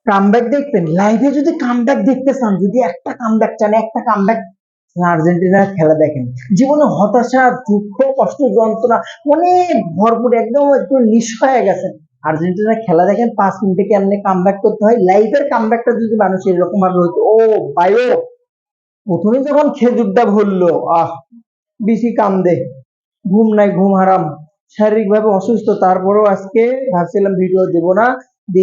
Comeback দেখবেন লাইভে, যদি কামব্যাক দেখতে চান, যদি একটা কামব্যাক চান, একটা কামব্যাক, আর্জেন্টিনার খেলা দেখেন। জীবনে হতাশা, দুঃখ, কষ্ট, যন্ত্রণা অনেক ভরপুর, একদম একটু নিঃস্ব হয়ে গেছেন, আর্জেন্টিনার খেলা দেখেন 5 মিনিটে কেমনে কামব্যাক করতে হয়। লাইভের কামব্যাকটা যদি মানুষ এরকম ভাবে হতো, ও ভাইও প্রথমে যখন খেজুরটা ভরলো, আহ বেশি কান্দে, ঘুম নাই, ঘুম হারাম, শারীরিক ভাবে অসুস্থ, তারপরেও আজকে ভাবছিলাম ভিডিও দেবো না।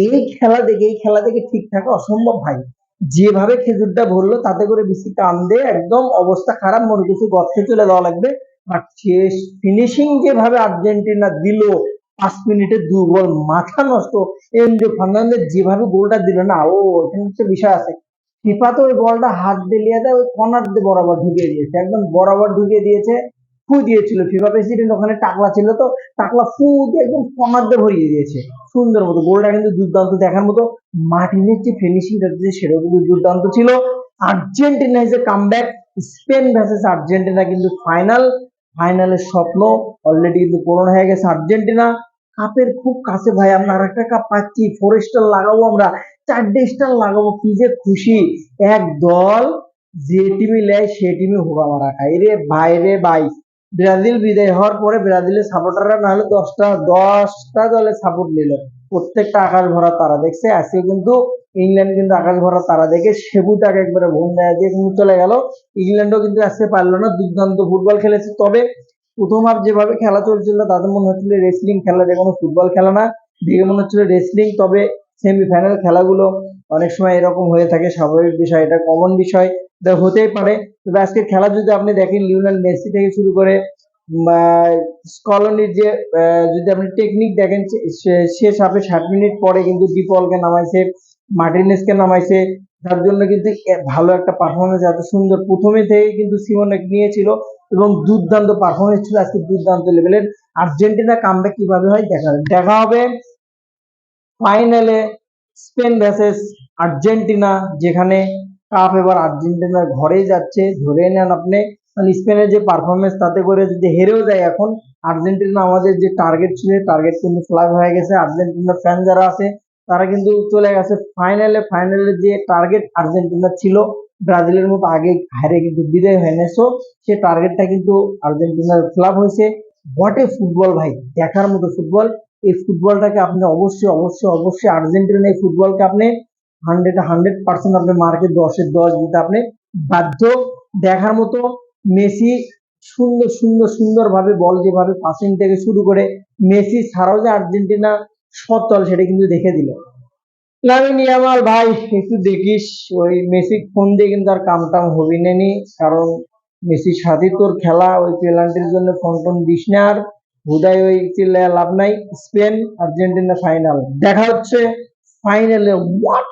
এই খেলা দেখে ঠিক থাকা অসম্ভব ভাই। যেভাবে খেজুরটা ভরলো তাতে করে বেশি কান্দে, একদম অবস্থা খারাপ, মনে কিছু গর্তে চলে যাওয়া লাগবে। আর শেষ ফিনিশিং যেভাবে আর্জেন্টিনা দিল, 5 মিনিটে 2 গোল, মাথা নষ্ট। এনজো ফার্নান্দেজ যেভাবে গোলটা দিল না, ও এখানে একটা বিষয় আছে, ফিফা তো ওই বলটা হাত দিলিয়ে দেয়, ওই কর্নার দিয়ে বরাবর ঢুকিয়ে দিয়েছে, একদম বরাবর ঢুকিয়ে দিয়েছে। ফু দিয়েছিল ফিফা প্রেসিডেন্ট, ওখানে টাকলা ছিল, তো টাকলা ফু দিয়ে একদম কর্নার দিয়ে ভরিয়ে দিয়েছে সুন্দর মতো। গোলটা কিন্তু দুর্দান্ত, দেখার মতো। মার্টিনের যে ফিনিশিংটা দিয়েছে সেটাও কিন্তু দুর্দান্ত ছিল। Argentina is a comeback. Spain versus Argentina কিন্তু ফাইনালের স্বপ্ন অলরেডি কিন্তু পূরণ হয়ে গেছে। আর্জেন্টিনা কাপের খুব কাছে ভাই, আমরা আরেকটা কাপ পাচ্ছি, 4 স্টার লাগাবো আমরা, 4টে স্টার লাগাবো, কি যে খুশি। এক দল যে টিমই নেয় সে টিমই হোগা মারা খায় রে ভাই, রে ভাই। ব্রাজিল বিদায় হওয়ার পরে ব্রাজিলের সাপোর্টাররা না হলে 10টা দলের সাপোর্ট নিল, প্রত্যেকটা আকাশ ভরা তারা দেখছে। আজকে কিন্তু ইংল্যান্ড কিন্তু আকাশ ভরা তারা দেখে সেবুটাকে একবারে ঘুম দেয়া দিয়ে কিন্তু চলে গেল। ইংল্যান্ডও কিন্তু আজকে পারলো না, দুর্দান্ত ফুটবল খেলেছে। তবে প্রথম হাফ যেভাবে খেলা চলছিল তাদের মনে হচ্ছিল রেসলিং খেলা, যে কোনো ফুটবল খেলা না, দেখে মনে হচ্ছিল রেসলিং। তবে সেমিফাইনাল খেলাগুলো অনেক সময় এরকম হয়ে থাকে, স্বাভাবিক বিষয়, এটা কমন বিষয়, হতেই পারে। তবে আজকের খেলা যদি আপনি দেখেন, লিওনেল মেসি থেকে শুরু করে স্কলনির যে যদি আপনি টেকনিক দেখেন, শেষ হাফে 60 মিনিট পরে কিন্তু ডিপলকে নামাইছে, মার্টিনেসকে নামাইছে, যার জন্য কিন্তু ভালো একটা পারফরমেন্স, এত সুন্দর প্রথমে থেকে কিন্তু সিমনে নিয়েছিল, এবং দুর্দান্ত পারফরমেন্স ছিল আজকে, দুর্দান্ত লেভেলের। আর্জেন্টিনা কামব্যাক কিভাবে হয় দেখা হবে ফাইনালে, স্পেন ভার্সেস আর্জেন্টিনা, যেখানে কাপ এবার আর্জেন্টিনার ঘরেই যাচ্ছে, ধরে নেন আপনি। মানে স্পেনের যে পারফরমেন্স, তাতে করে যদি হেরেও যায় এখন আর্জেন্টিনা, আমাদের যে টার্গেট ছিল টার্গেট কিন্তু ফ্লাগ হয়ে গেছে। আর্জেন্টিনার ফ্যান যারা আছে তারা কিন্তু চলে গেছে ফাইনালের যে টার্গেট আর্জেন্টিনা ছিল, ব্রাজিলের মতো আগে হারে কিন্তু বিদায় হয়ে নেছো, সে টার্গেটটা কিন্তু আর্জেন্টিনার ফ্লাপ হয়েছে। হোয়াট এ ফুটবল ভাই, দেখার মতো ফুটবল। এই ফুটবলটাকে আপনি অবশ্যই আর্জেন্টিনা এই ফুটবলকে আপনি 100% আপনি মার্কে 10-10 দিতে আপনি বাধ্য। দেখার মতো। মেসি সুন্দর ভাবে বল যেভাবে পাসিং থেকে শুরু করে, মেসি ছাড়াও যে আর্জেন্টিনা সচল সেটা কিন্তু দেখে দিল। লামিন ইয়ামাল ভাই, একটু দেখিস, ওই মেসি ফোন দিয়ে কিন্তু আর কাম টাম হবি নেনি, কারণ মেসির সাথে তোর খেলা, ওই পেনাল্টির জন্য ফোন টোন দিস না আর, হুদাই ওই চিল্লায় লাভ নাই। স্পেন আর্জেন্টিনা ফাইনাল দেখা হচ্ছে ফাইনালে। হোয়াট